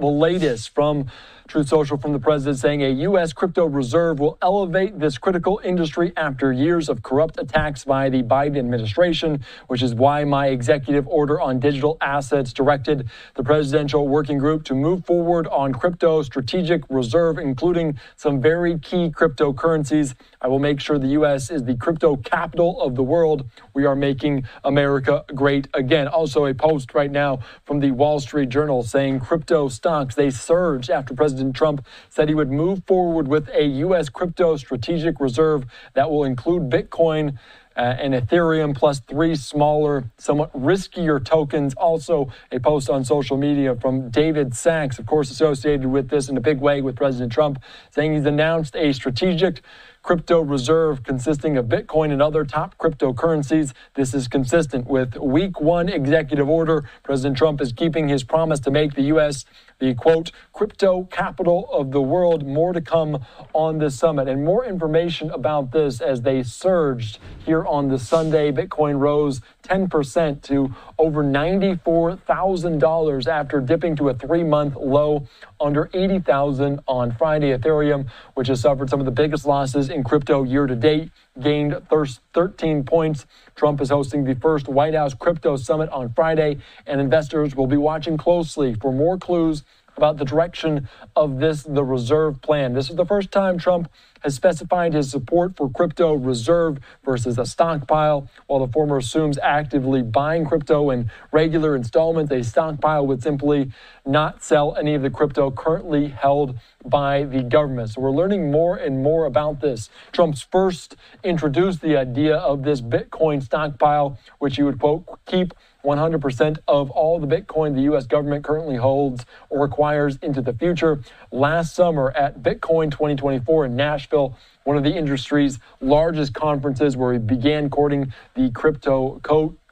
The latest from Truth Social from the president saying a U.S. crypto reserve will elevate this critical industry after years of corrupt attacks by the Biden administration, which is why my executive order on digital assets directed the presidential working group to move forward on crypto strategic reserve, including some very key cryptocurrencies. I will make sure the U.S. is the crypto capital of the world. We are making America great again. Also, a post right now from the Wall Street Journal saying crypto stocks, they surged after President Trump said he would move forward with a U.S. crypto strategic reserve that will include Bitcoin and Ethereum plus 3 smaller, somewhat riskier tokens. Also, a post on social media from David Sachs, of course, associated with this in a big way with President Trump, saying he's announced a strategic crypto reserve consisting of Bitcoin and other top cryptocurrencies. This is consistent with week 1 executive order. President Trump is keeping his promise to make the U.S. the, quote, crypto capital of the world. More to come on this summit and more information about this as they surged here on the Sunday. Bitcoin rose 10% to over $94,000 after dipping to a 3-month low under $80,000 on Friday. Ethereum, which has suffered some of the biggest losses in crypto year to date, gained 13 points. Trump is hosting the first White House crypto summit on Friday, and investors will be watching closely for more clues about the direction of the reserve plan. This is the first time Trump has specified his support for crypto reserve versus a stockpile. While the former assumes actively buying crypto in regular installments, a stockpile would simply not sell any of the crypto currently held by the government. So we're learning more and more about this. Trump's first introduced the idea of this Bitcoin stockpile, which he would, quote, keep 100% of all the Bitcoin the U.S. government currently holds or acquires into the future. Last summer at Bitcoin 2024 in Nashville, one of the industry's largest conferences, where he began courting the crypto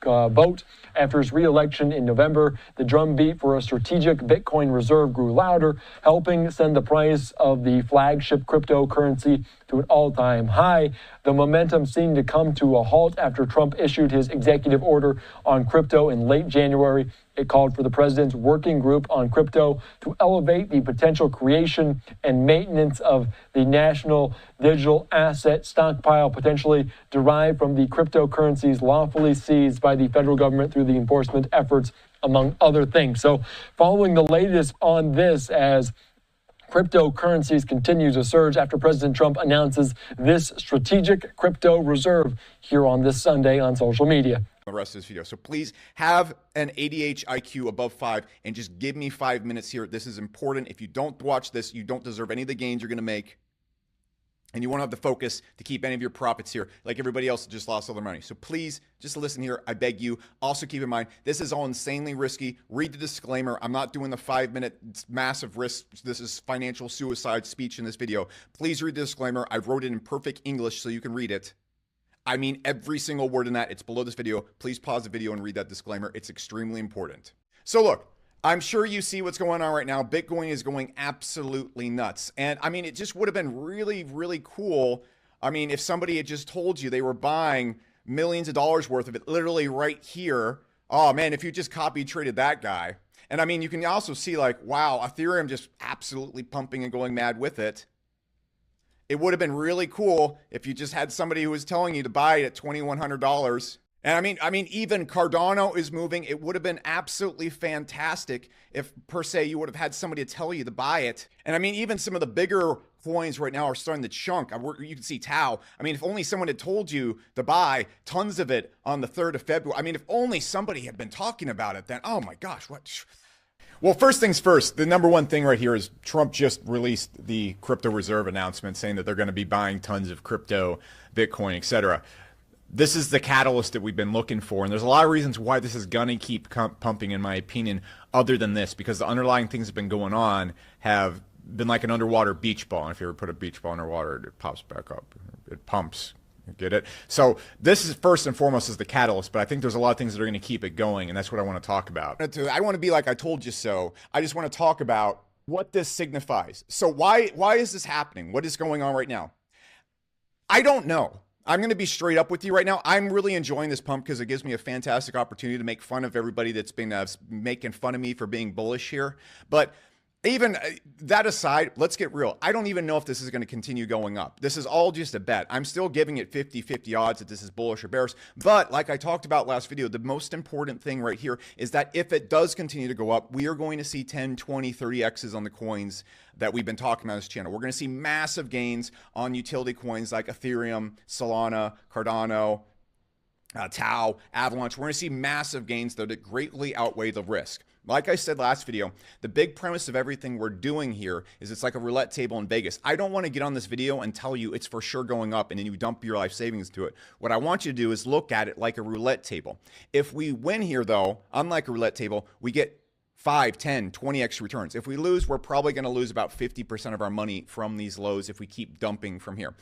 vote. After his re-election in November, the drumbeat for a strategic Bitcoin reserve grew louder, helping send the price of the flagship cryptocurrency to an all-time high. The momentum seemed to come to a halt after Trump issued his executive order on crypto in late January. It called for the president's working group on crypto to elevate the potential creation and maintenance of the national digital asset stockpile, potentially derived from the cryptocurrencies lawfully seized by the federal government through the enforcement efforts, among other things. So following the latest on this, as cryptocurrencies continue to surge after President Trump announces this strategic crypto reserve here on this Sunday on social media. The rest of this video. So please have an ADH IQ above 5 and just give me 5 minutes here. This is important. If you don't watch this, you don't deserve any of the gains you're going to make. And you won't have the focus to keep any of your profits here like everybody else that just lost all their money. So please just listen here. I beg you. Also keep in mind, this is all insanely risky. Read the disclaimer. I'm not doing the 5-minute massive risk. This is financial suicide speech in this video. Please read the disclaimer. I wrote it in perfect English so you can read it. I mean every single word in that. It's below this video. Please pause the video and read that disclaimer. It's extremely important. So look, I'm sure you see what's going on right now. Bitcoin is going absolutely nuts. And I mean, it just would have been really, really cool. I mean, if somebody had just told you they were buying millions of dollars worth of it literally right here. Oh man, if you just copy traded that guy. And I mean, you can also see like, wow, Ethereum just absolutely pumping and going mad with it. It would have been really cool if you just had somebody who was telling you to buy it at $2,100. And I mean, even Cardano is moving. It would have been absolutely fantastic if, per se, you would have had somebody to tell you to buy it. And I mean, even some of the bigger coins right now are starting to chunk. You can see Tau. I mean, if only someone had told you to buy tons of it on the 3rd of February. I mean, if only somebody had been talking about it then. Oh my gosh, what? Well, first things first, the number one thing right here is Trump just released the crypto reserve announcement saying that they're going to be buying tons of crypto, Bitcoin, etc. This is the catalyst that we've been looking for. And there's a lot of reasons why this is going to keep pumping, in my opinion, other than this, because the underlying things that have been going on have been like an underwater beach ball. And if you ever put a beach ball underwater, it pops back up. It pumps. Get it? So this is first and foremost is the catalyst, but I think there's a lot of things that are going to keep it going, and that's what I want to talk about. I don't want to be like I told you so. I just want to talk about what this signifies. So why is this happening? What is going on right now? I don't know. I'm going to be straight up with you right now. I'm really enjoying this pump because it gives me a fantastic opportunity to make fun of everybody that's been making fun of me for being bullish here. But even that aside, let's get real. I don't even know if this is going to continue going up. This is all just a bet. I'm still giving it 50-50 odds that this is bullish or bearish. But like I talked about last video, the most important thing right here is that if it does continue to go up, we are going to see 10, 20, 30 X's on the coins that we've been talking about on this channel. We're going to see massive gains on utility coins like Ethereum, Solana, Cardano, Tau, Avalanche. We're going to see massive gains though that greatly outweigh the risk. Like I said last video, the big premise of everything we're doing here is it's like a roulette table in Vegas. I don't want to get on this video and tell you it's for sure going up and then you dump your life savings to it. What I want you to do is look at it like a roulette table. If we win here though, unlike a roulette table, we get 5, 10, 20x returns. If we lose, we're probably going to lose about 50% of our money from these lows if we keep dumping from here.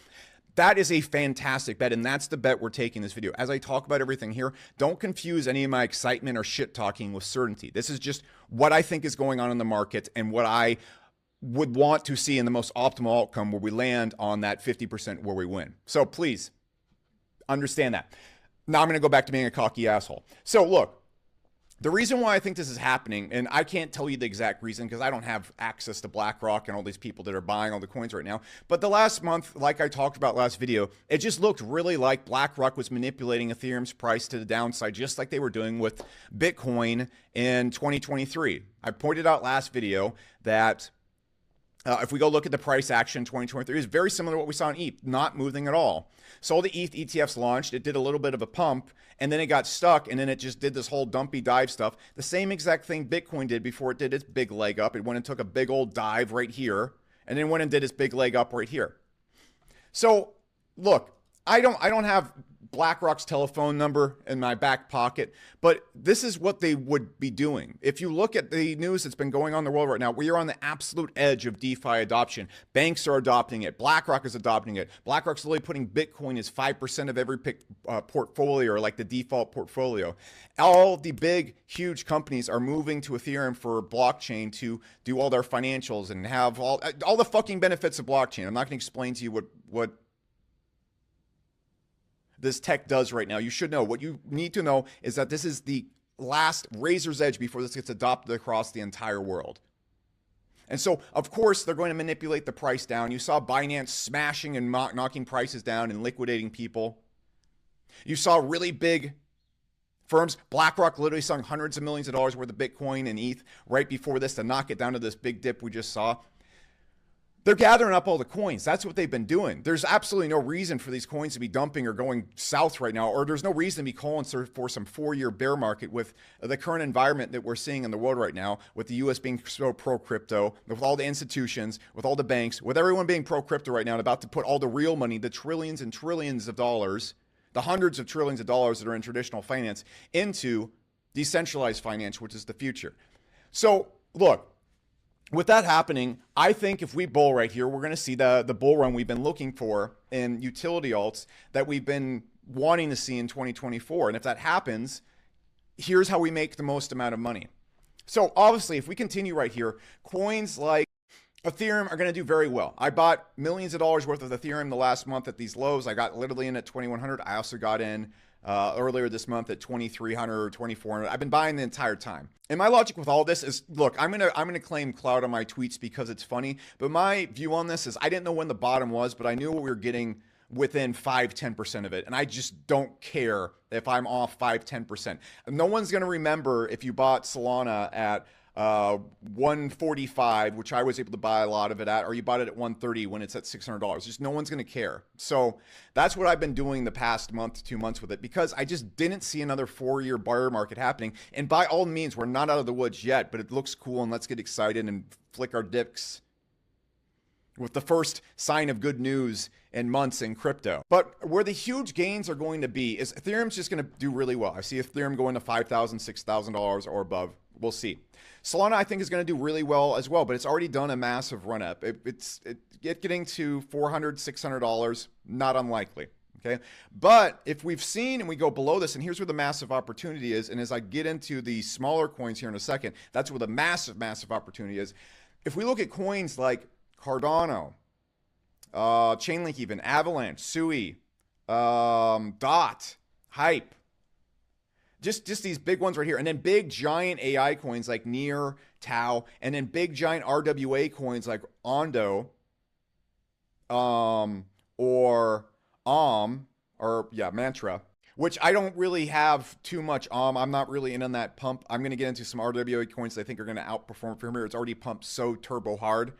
That is a fantastic bet, and that's the bet we're taking in this video. As I talk about everything here, don't confuse any of my excitement or shit talking with certainty. This is just what I think is going on in the market and what I would want to see in the most optimal outcome where we land on that 50% where we win. So please understand that. Now I'm going to go back to being a cocky asshole. So look, the reason why I think this is happening, and I can't tell you the exact reason because I don't have access to BlackRock and all these people that are buying all the coins right now. But the last month, like I talked about last video, it just looked really like BlackRock was manipulating Ethereum's price to the downside, just like they were doing with Bitcoin in 2023. I pointed out last video that if we go look at the price action in 2023, it's very similar to what we saw in ETH, not moving at all. So the ETH ETFs launched, it did a little bit of a pump, and then it got stuck, and then it just did this whole dumpy dive stuff. The same exact thing Bitcoin did before it did its big leg up. It went and took a big old dive right here, and then went and did its big leg up right here. So look, I don't have BlackRock's telephone number in my back pocket, but this is what they would be doing. If you look at the news that's been going on in the world right now, we are on the absolute edge of DeFi adoption. Banks are adopting it. BlackRock is adopting it. BlackRock's literally putting Bitcoin as 5% of every portfolio, or like the default portfolio. All the big, huge companies are moving to Ethereum for blockchain to do all their financials and have all the fucking benefits of blockchain. I'm not going to explain to you what this tech does right now. You should know. What you need to know is that this is the last razor's edge before this gets adopted across the entire world. And so, of course, they're going to manipulate the price down. You saw Binance smashing and knocking prices down and liquidating people. You saw really big firms. BlackRock literally sunk hundreds of millions of dollars worth of Bitcoin and ETH right before this to knock it down to this big dip we just saw. They're gathering up all the coins. That's what they've been doing. There's absolutely no reason for these coins to be dumping or going south right now, or there's no reason to be calling for some 4-year bear market with the current environment that we're seeing in the world right now, with the U.S. being so pro-crypto, with all the institutions, with all the banks, with everyone being pro-crypto right now and about to put all the real money, the trillions and trillions of dollars, the hundreds of trillions of dollars that are in traditional finance, into decentralized finance, which is the future. So, look, with that happening, I think if we bull right here, we're going to see the bull run we've been looking for in utility alts that we've been wanting to see in 2024. And if that happens, here's how we make the most amount of money. So obviously, if we continue right here, coins like Ethereum are going to do very well. I bought millions of dollars worth of Ethereum the last month at these lows. I got literally in at 2,100. I also got in earlier this month at 2,300 or 2,400. I've been buying the entire time. And my logic with all this is, look, I'm gonna claim clout on my tweets because it's funny. But my view on this is I didn't know when the bottom was, but I knew we were getting within 5-10% of it. And I just don't care if I'm off 5-10%. No one's gonna remember if you bought Solana at 145, which I was able to buy a lot of it at, or you bought it at 130 when it's at $600. Just no one's going to care. So that's what I've been doing the past month to 2 months with it, because I just didn't see another 4-year bear market happening. And by all means, we're not out of the woods yet, but it looks cool, and let's get excited and flick our dicks with the first sign of good news in months in crypto. But where the huge gains are going to be is Ethereum's just going to do really well. I see Ethereum going to $5,000, $6,000 or above. We'll see. Solana, I think, is going to do really well as well, but it's already done a massive run up. It's getting to $400, $600, not unlikely. Okay. But if we've seen and we go below this, and here's where the massive opportunity is. And as I get into the smaller coins here in a second, that's where the massive, massive opportunity is. If we look at coins like Cardano, Chainlink, even, Avalanche, Sui, DOT, Hype, Just these big ones right here. And then big giant AI coins like Near, Tau, and then big giant RWA coins like Ondo, or Mantra, which I don't really have too much. I'm not really in on that pump. I'm going to get into some RWA coins that I think are going to outperform from here. It's already pumped so turbo hard.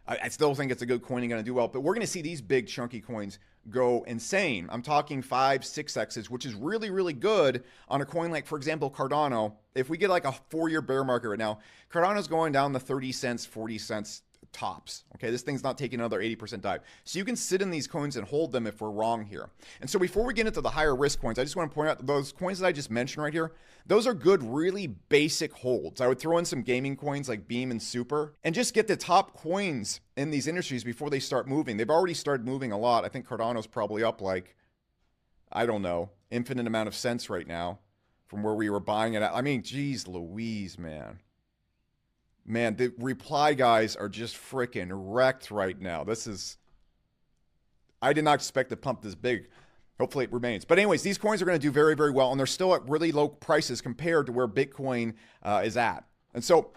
I still think it's a good coin and going to do well, but we're going to see these big chunky coins go insane. I'm talking 5, 6X's, which is really, really good on a coin like, for example, Cardano. If we get like a 4-year bear market right now, Cardano's going down to 30 cents, 40 cents tops. Okay, this thing's not taking another 80% dive. So you can sit in these coins and hold them if we're wrong here. And so before we get into the higher risk coins, I just want to point out those coins that I just mentioned right here, those are good, really basic holds. I would throw in some gaming coins like Beam and Super and just get the top coins in these industries before they start moving. They've already started moving a lot. I think Cardano's probably up like, I don't know, infinite amount of cents right now from where we were buying it at. I mean, geez Louise, man. Man, the reply guys are just freaking wrecked right now. I did not expect to pump this big. Hopefully it remains. But anyways, these coins are going to do very, very well, and they're still at really low prices compared to where Bitcoin is at. And so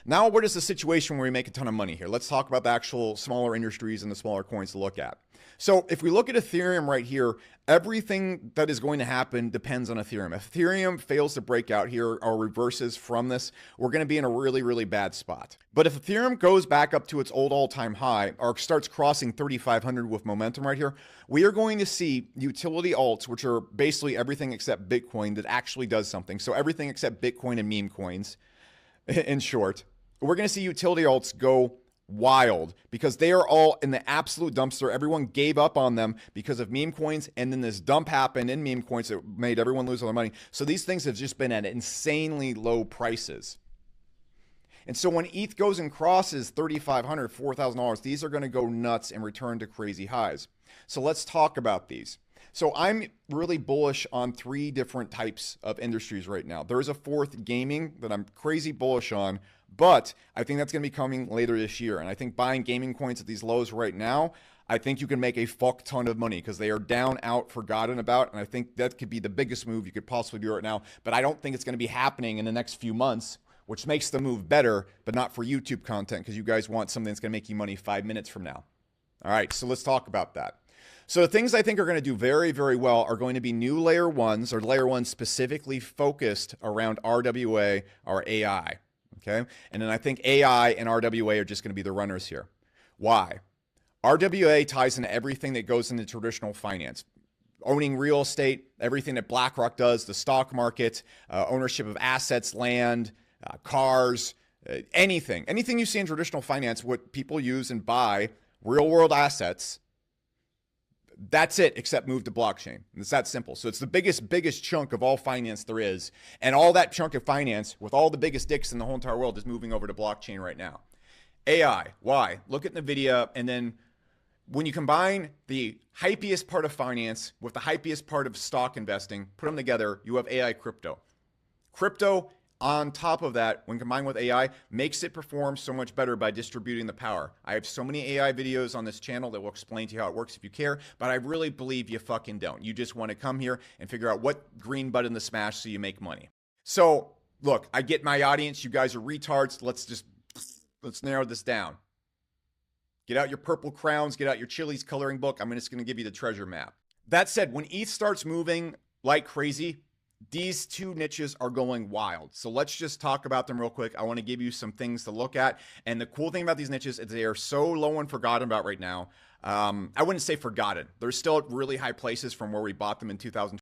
now what is the situation where we make a ton of money here? Let's talk about the actual smaller industries and the smaller coins to look at. So if we look at Ethereum right here, everything that is going to happen depends on Ethereum. If Ethereum fails to break out here or reverses from this, we're going to be in a really, really bad spot. But if Ethereum goes back up to its old all-time high or starts crossing 3,500 with momentum right here, we are going to see utility alts, which are basically everything except Bitcoin that actually does something. So everything except Bitcoin and meme coins, in short. We're going to see utility alts go wild because they are all in the absolute dumpster. Everyone gave up on them because of meme coins, and then this dump happened in meme coins that made everyone lose all their money. So these things have just been at insanely low prices. And so when ETH goes and crosses $3,500, $4,000, these are going to go nuts and return to crazy highs. So let's talk about these. So I'm really bullish on 3 different types of industries right now. There is a 4th, gaming, that I'm crazy bullish on, but I think that's going to be coming later this year. And I think buying gaming coins at these lows right now, I think you can make a fuck ton of money because they are down, out, forgotten about. And I think that could be the biggest move you could possibly do right now. But I don't think it's going to be happening in the next few months, which makes the move better, but not for YouTube content because you guys want something that's going to make you money 5 minutes from now. All right, so let's talk about that. So the things I think are going to do very, very well are going to be new layer 1s or layer 1 specifically focused around RWA or AI. Okay. And then I think AI and RWA are just going to be the runners here. Why? RWA ties into everything that goes into traditional finance. Owning real estate, everything that BlackRock does, the stock market, ownership of assets, land, cars, anything you see in traditional finance, what people use and buy, real world assets. That's it, except move to blockchain. It's that simple. So it's the biggest chunk of all finance there is. And all that chunk of finance with all the biggest dicks in the whole entire world is moving over to blockchain right now. AI, why? Look at NVIDIA. And then when you combine the hypiest part of finance with the hypiest part of stock investing, put them together, you have AI crypto. Crypto on top of that, when combined with AI, makes it perform so much better by distributing the power. I have so many AI videos on this channel that will explain to you how it works if you care, but I really believe you fucking don't. You just want to come here and figure out what green button to smash so you make money. So, look, I get my audience. You guys are retards. Let's narrow this down. Get out your purple crowns. Get out your Chili's coloring book. I'm just going to give you the treasure map. That said, when ETH starts moving like crazy, these 2 niches are going wild. So let's just talk about them real quick. I want to give you some things to look at. And the cool thing about these niches is they are so low and forgotten about right now. I wouldn't say forgotten. They're still at really high places from where we bought them in 2020.